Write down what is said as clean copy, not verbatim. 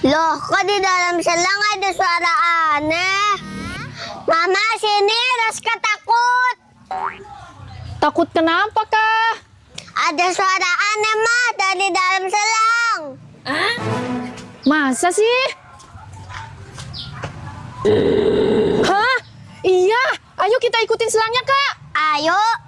Loh, kok di dalam selang ada suara aneh? Mama, sini, Raska takut. Takut kenapa, Kak? Ada suara aneh, Ma, dari dalam selang. Masa sih? Hah? Iya, ayo kita ikutin selangnya, Kak. Ayo.